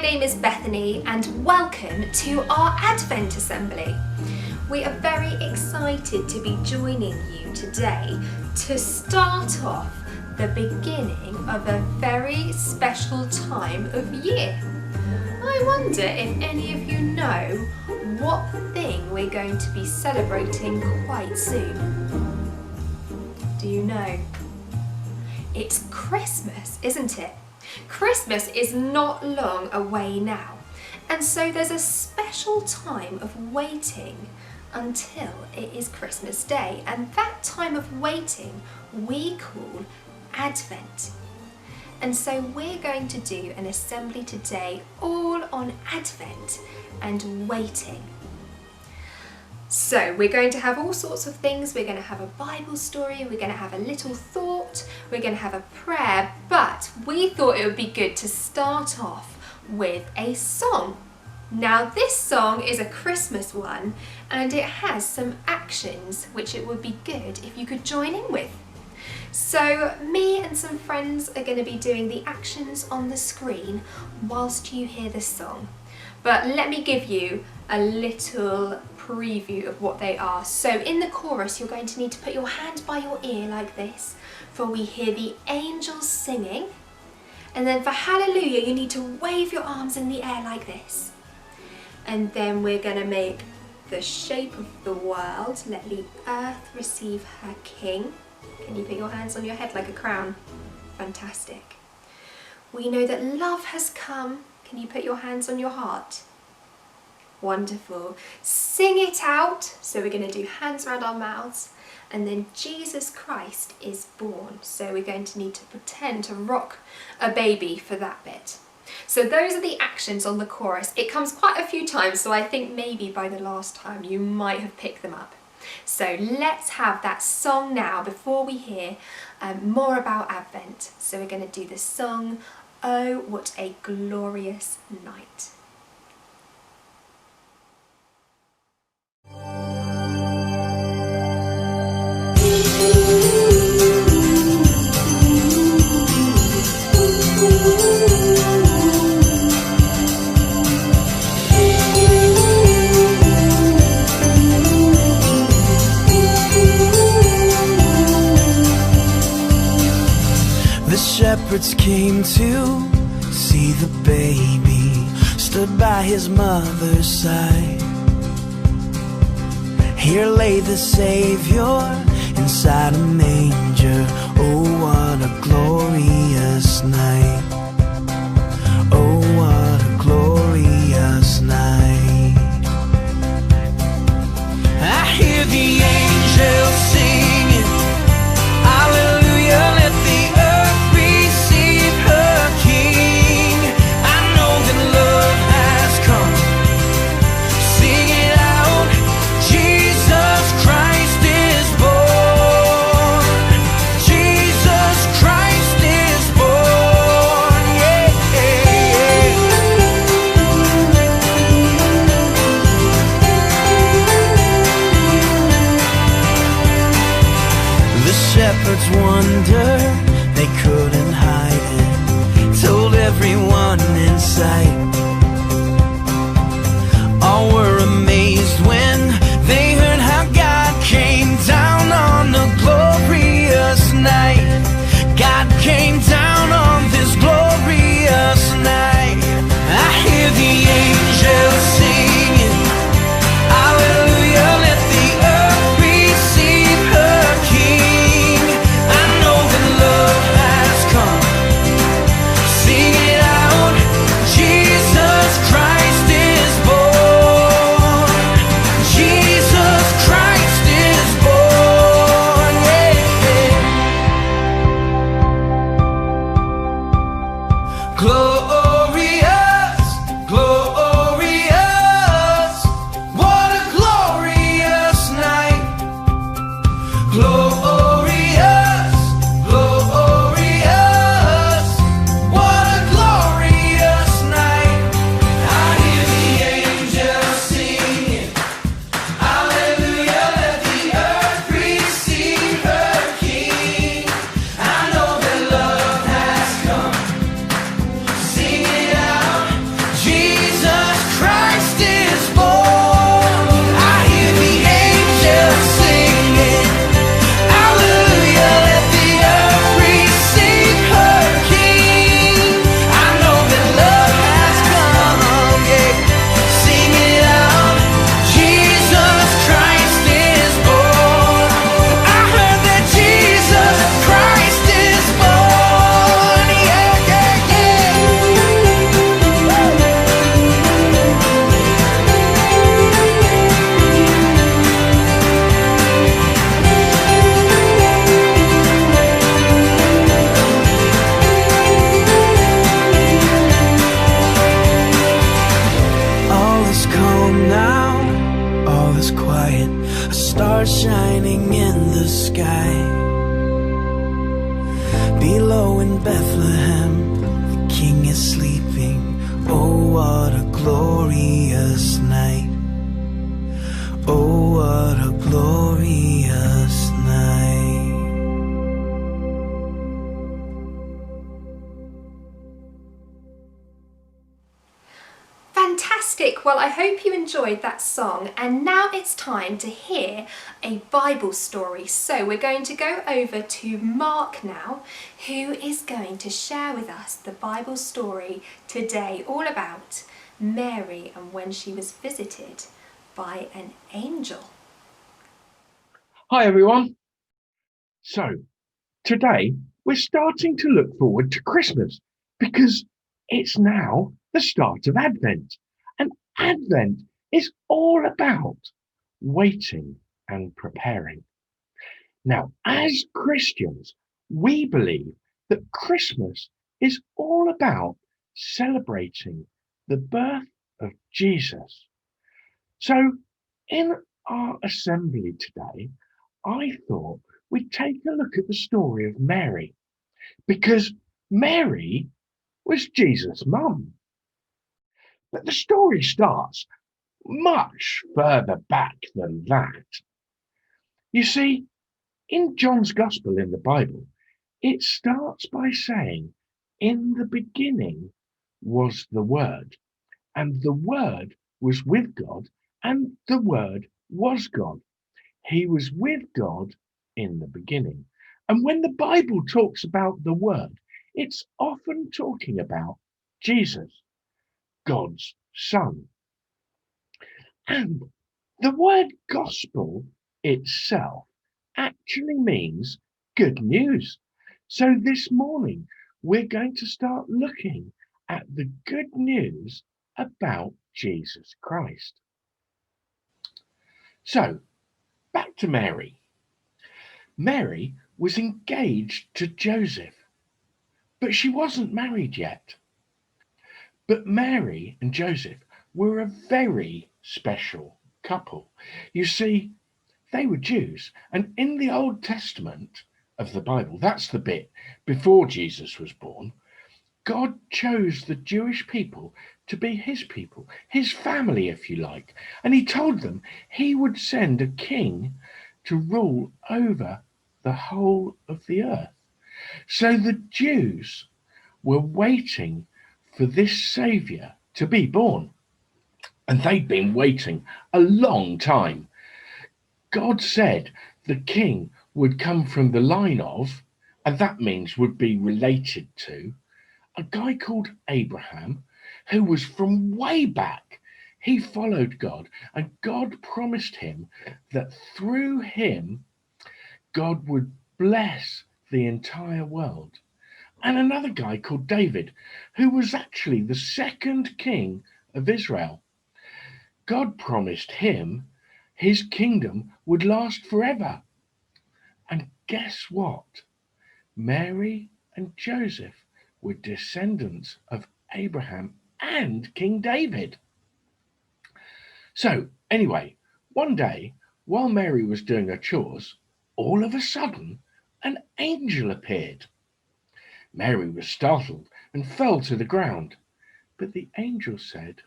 name is Bethany and welcome to our Advent Assembly. We are very excited to be joining you today to start off the beginning of a very special time of year. I wonder if any of you know what thing we're going to be celebrating quite soon. Do you know? It's Christmas, isn't it? Christmas is not long away now, and so there's a special time of waiting until it is Christmas Day, and that time of waiting we call Advent. And so we're going to do an assembly today all on Advent and waiting. So we're going to have all sorts of things. We're going to have a Bible story, we're going to have a little thought, we're going to have a prayer, but we thought it would be good to start off with a song. Now this song is a Christmas one and it has some actions which it would be good if you could join in with. So me and some friends are going to be doing the actions on the screen whilst you hear the song. But let me give you a little preview of what they are. So in the chorus you're going to need to put your hand by your ear like this, for we hear the angels singing, and then for hallelujah you need to wave your arms in the air like this, and then we're going to make the shape of the world, let the earth receive her king. Can you put your hands on your head like a crown? Fantastic. We know that love has come. Can you put your hands on your heart? Wonderful. Sing it out. So we're going to do hands around our mouths, and then Jesus Christ is born. So we're going to need to pretend to rock a baby for that bit. So those are the actions on the chorus. It comes quite a few times, so I think maybe by the last time you might have picked them up. So let's have that song now before we hear more about Advent. So we're going to do the song, Oh What a Glorious Night. Shepherds came to see the baby, stood by his mother's side. Here lay the Savior inside a manger. Oh, what a glorious night. Oh, what a glorious night. I hear the angels singing, hallelujah, let the earth receive her King. I know that love has come. Sing it out, Jesus Christ is born. Jesus Christ is born, yeah. The shepherds wonder, they couldn't hide it, told everyone in sight. All were amazed when they heard how God came down on a glorious night. God came down on this glorious night. I hear the angels singing, hallelujah, let the earth receive her King. I know that love has come. Sing it out, Jesus Christ is born. Jesus Christ is born, yeah. Glorious, glorious, what a glorious night. Glorious, glorious, what a glorious night. I hear the angels singing, hallelujah, let the earth receive her King. I know that love has come. Sing it out, shining in the sky. Below in Bethlehem, the King is sleeping. Oh, what a glorious night. Oh, what a glorious night. Fantastic! Well, I hope you enjoyed that song, and now it's time to hear a Bible story. So we're going to go over to Mark now, who is going to share with us the Bible story today, all about Mary and when she was visited by an angel. Hi everyone. So today we're starting to look forward to Christmas because it's now the start of Advent. And Advent is all about waiting and preparing. Now, as Christians, we believe that Christmas is all about celebrating the birth of Jesus. So in our assembly today, I thought we'd take a look at the story of Mary, because Mary was Jesus' mum. But the story starts much further back than that. You see, in John's Gospel in the Bible, it starts by saying, "In the beginning was the Word, and the Word was with God, and the Word was God. He was with God in the beginning." And when the Bible talks about the Word, it's often talking about Jesus, God's Son. And the word gospel itself actually means good news. So this morning, we're going to start looking at the good news about Jesus Christ. So, back to Mary. Mary was engaged to Joseph, but she wasn't married yet. But Mary and Joseph were a very special couple. You see, they were Jews, and in the Old Testament of the Bible, that's the bit before Jesus was born, God chose the Jewish people to be his people, his family, if you like, and he told them he would send a king to rule over the whole of the earth. So the Jews were waiting for this Saviour to be born, and they'd been waiting a long time. God said the king would come from the line of, and that means would be related to, a guy called Abraham, who was from way back. He followed God, and God promised him that through him, God would bless the entire world. And another guy called David, who was actually the second king of Israel. God promised him his kingdom would last forever. And guess what? Mary and Joseph were descendants of Abraham and King David. So, anyway, one day, while Mary was doing her chores, all of a sudden, an angel appeared. Mary was startled and fell to the ground. But the angel said,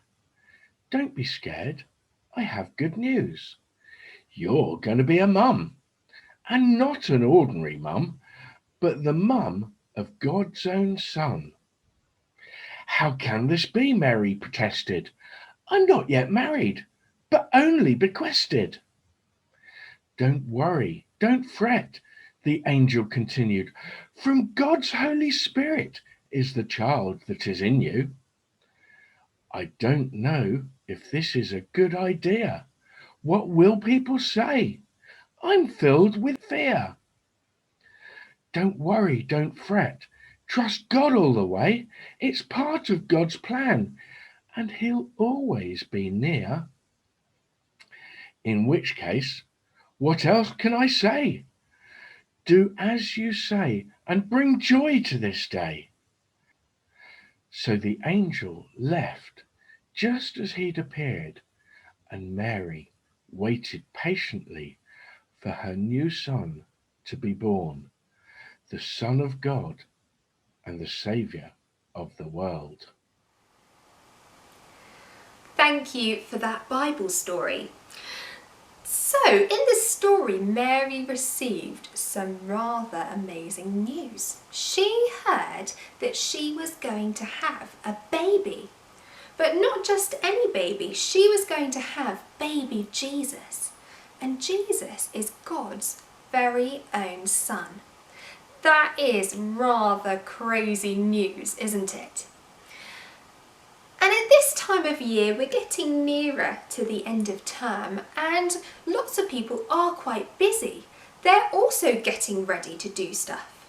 "Don't be scared. I have good news. You're going to be a mum, and not an ordinary mum, but the mum of God's own Son." "How can this be?" Mary protested. "I'm not yet married, but only bequested." "Don't worry, don't fret," the angel continued. "From God's Holy Spirit is the child that is in you. I don't know if this is a good idea. What will people say? I'm filled with fear." "Don't worry, don't fret. Trust God all the way. It's part of God's plan, and he'll always be near." "In which case, what else can I say? Do as you say and bring joy to this day." So the angel left just as he'd appeared, and Mary waited patiently for her new Son to be born, the Son of God and the Saviour of the world. Thank you for that Bible story. So, in the story, Mary received some rather amazing news. She heard that she was going to have a baby. But not just any baby, she was going to have baby Jesus. And Jesus is God's very own Son. That is rather crazy news, isn't it? And at this time of year, we're getting nearer to the end of term and lots of people are quite busy. They're also getting ready to do stuff.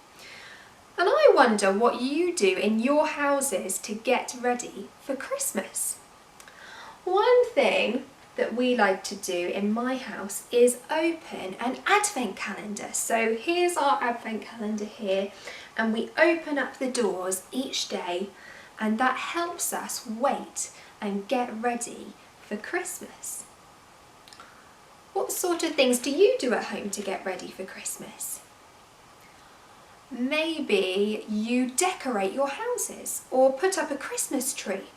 And I wonder what you do in your houses to get ready for Christmas. One thing that we like to do in my house is open an advent calendar. So here's our advent calendar here, and we open up the doors each day, and that helps us wait and get ready for Christmas. What sort of things do you do at home to get ready for Christmas? Maybe you decorate your houses or put up a Christmas tree.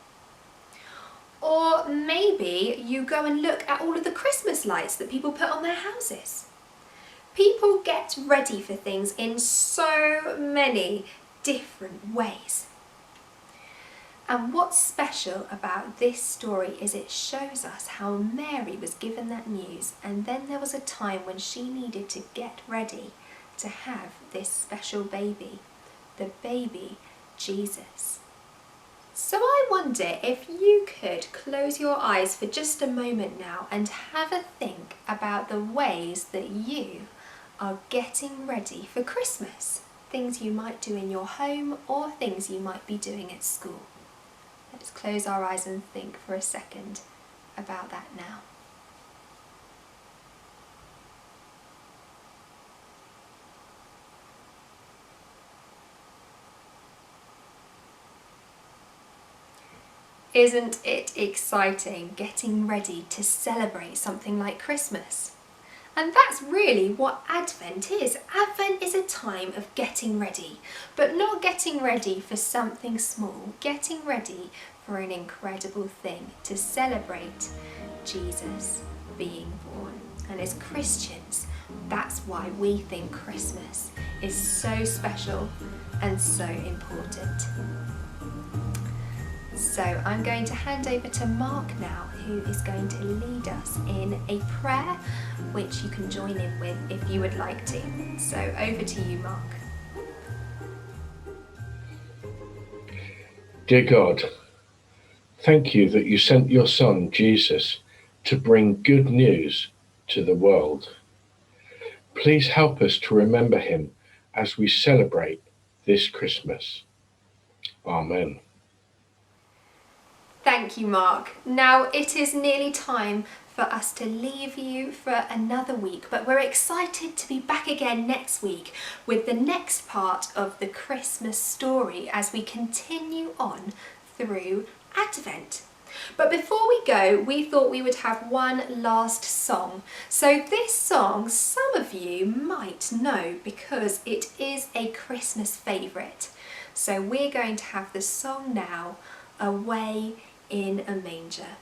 Or maybe you go and look at all of the Christmas lights that people put on their houses. People get ready for things in so many different ways. And what's special about this story is it shows us how Mary was given that news, and then there was a time when she needed to get ready to have this special baby, the baby Jesus. So I wonder if you could close your eyes for just a moment now and have a think about the ways that you are getting ready for Christmas. Things you might do in your home or things you might be doing at school. Let's close our eyes and think for a second about that now. Isn't it exciting getting ready to celebrate something like Christmas? And that's really what Advent is. Advent is a time of getting ready, but not getting ready for something small, getting ready for an incredible thing, to celebrate Jesus being born. And as Christians, that's why we think Christmas is so special and so important. So I'm going to hand over to Mark now, who is going to lead us in a prayer, which you can join in with if you would like to. So over to you, Mark. Dear God, thank you that you sent your Son, Jesus, to bring good news to the world. Please help us to remember him as we celebrate this Christmas. Amen. Thank you, Mark. Now it is nearly time for us to leave you for another week, but we're excited to be back again next week with the next part of the Christmas story as we continue on through Advent. But before we go, we thought we would have one last song. So this song some of you might know because it is a Christmas favourite. So we're going to have the song now, Away in a Manger.